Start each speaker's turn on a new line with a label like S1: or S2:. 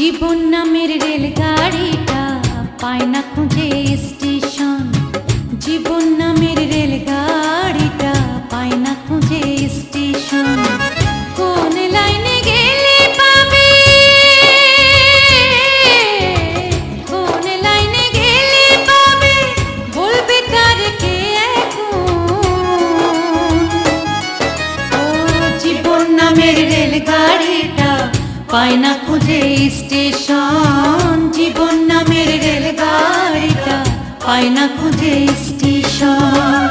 S1: জীবন নামের রেলগাড়িটা পায় না খুঁজে স্টেশন। জীবন নামের রেলগাড়িটা পায় না খুঁজে স্টেশন। কোন লাইনে গেলে পাবে, কোন লাইনে গেলে পাবে, বলবে তার কে এখন। ও জীবন নামের রেলগাড়িটা পায় না খুঁজে স্টেশন। জীবন নামের রেলগাড়িটা পায় না খুঁজে স্টেশন।